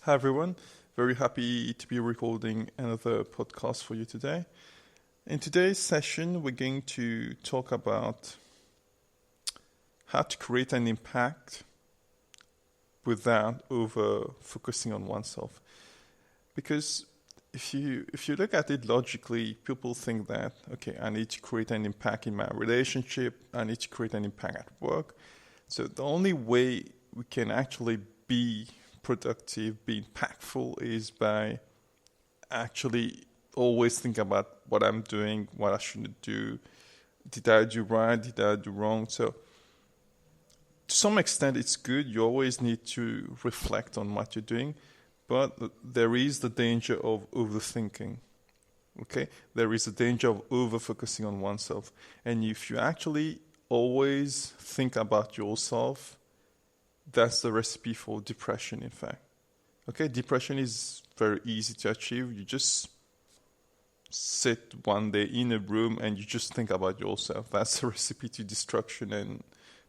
Hi everyone, very happy to be recording another podcast for you today. In today's session, we're going to talk about how to create an impact without over focusing on oneself. Because if you look at it logically, people think that, okay, I need to create an impact in my relationship, I need to create an impact at work. So the only way we can actually be productive, be impactful is by actually always think about what I'm doing, what I shouldn't do. Did I do right? Did I do wrong? So to some extent, it's good. You always need to reflect on what you're doing, but there is the danger of overthinking. Okay? There is a danger of over-focusing on oneself. And if you actually always think about yourself, that's the recipe for depression, in fact. Okay, depression is very easy to achieve. You just sit one day in a room and you just think about yourself. That's the recipe to destruction and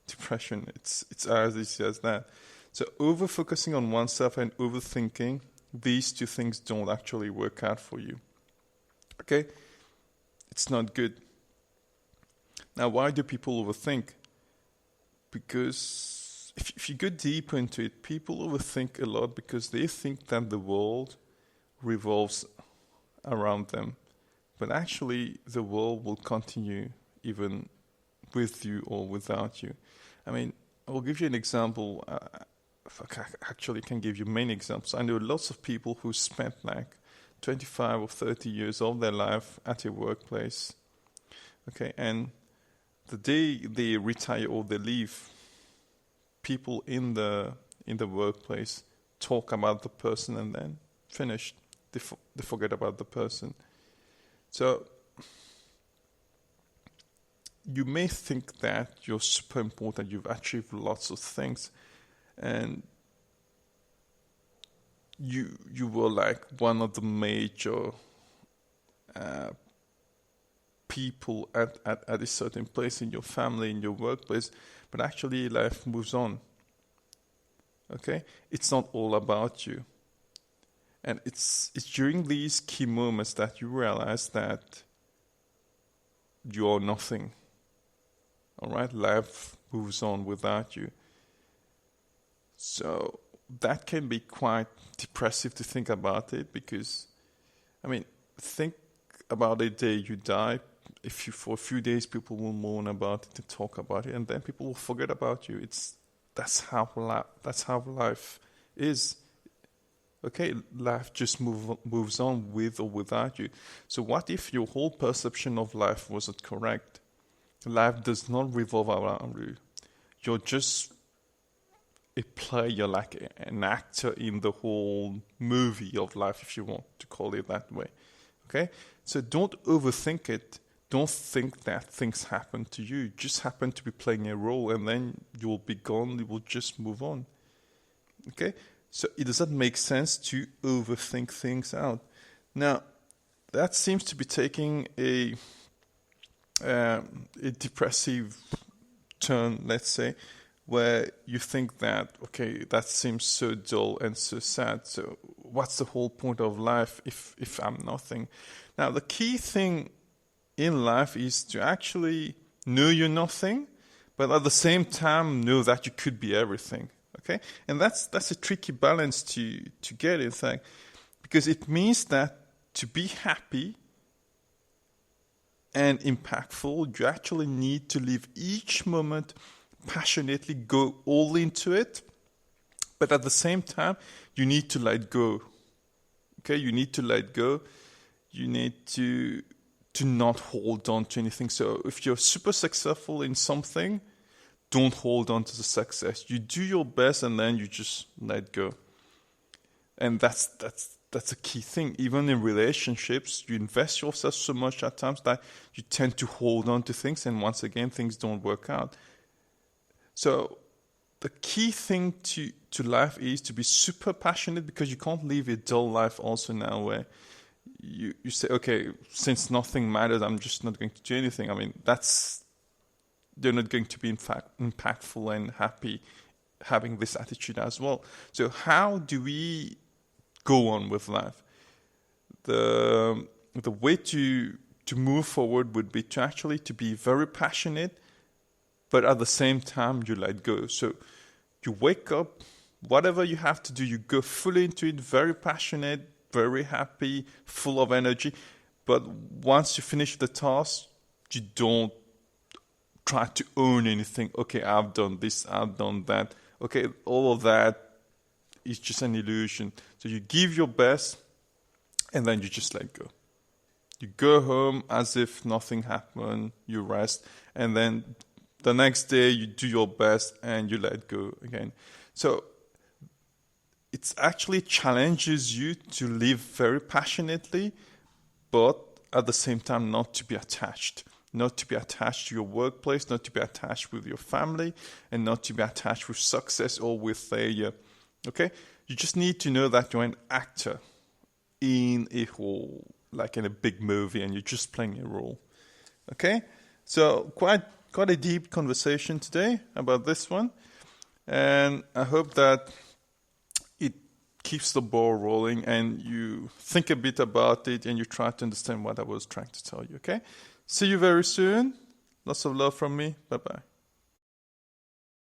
depression. It's as easy as that. So over-focusing on oneself and overthinking, these two things don't actually work out for you. Okay? It's not good. Now, why do people overthink? Because if you go deeper into it, people overthink a lot because they think that the world revolves around them. But actually, the world will continue even with you or without you. I mean, I will give you an example. Actually, I can give you many examples. I know lots of people who spent like 25 or 30 years of their life at a workplace. Okay, and the day they retire or they leave, people in the workplace talk about the person and then finished. They forget about the person. So you may think that you're super important, you've achieved lots of things, and you were like one of the major people at a certain place in your family, in your workplace, but actually life moves on. Okay? It's not all about you. And it's during these key moments that you realize that you are nothing. All right? Life moves on without you. So that can be quite depressive to think about it because, I mean, think about the day you die. If you, for a few days, people will mourn about it and talk about it, and then people will forget about you. That's how life is. Okay, life just moves on with or without you. So what if your whole perception of life wasn't correct? Life does not revolve around you. You're just a player, like an actor in the whole movie of life, if you want to call it that way. Okay, so don't overthink it. Don't think that things happen to you. You just happen to be playing a role and then you will be gone. You will just move on. Okay? So it doesn't make sense to overthink things out. Now, that seems to be taking a depressive turn, let's say, where you think that, okay, that seems so dull and so sad. So what's the whole point of life if I'm nothing? Now, the key thing in life is to actually know you're nothing, but at the same time know that you could be everything. Okay, and that's a tricky balance to get, in fact, because it means that to be happy and impactful, you actually need to live each moment passionately, go all into it, but at the same time, you need to let go. Okay, you need to let go. You need to not hold on to anything. So if you're super successful in something, don't hold on to the success. You do your best and then you just let go. And that's a key thing. Even in relationships, you invest yourself so much at times that you tend to hold on to things, and once again, things don't work out. So the key thing to life is to be super passionate, because you can't live a dull life also now where you say, okay, since nothing matters, I'm just not going to do anything. I mean, they're not going to be in fact impactful and happy having this attitude as well. So how do we go on with life. The way to move forward would be to be very passionate, but at the same time you let go. So you wake up, whatever you have to do, you go fully into it, very passionate, very happy, full of energy. But once you finish the task, you don't try to own anything. Okay, I've done this, I've done that. Okay, all of that is just an illusion. So you give your best, and then you just let go. You go home as if nothing happened, you rest, and then the next day you do your best and you let go again. So it actually challenges you to live very passionately, but at the same time not to be attached. Not to be attached to your workplace, not to be attached with your family, and not to be attached with success or with failure. Okay? You just need to know that you're an actor in a whole, like in a big movie, and you're just playing a role. Okay? So quite a deep conversation today about this one. And I hope that it keeps the ball rolling and you think a bit about it and you try to understand what I was trying to tell you. Okay? See you very soon. Lots of love from me. Bye-bye.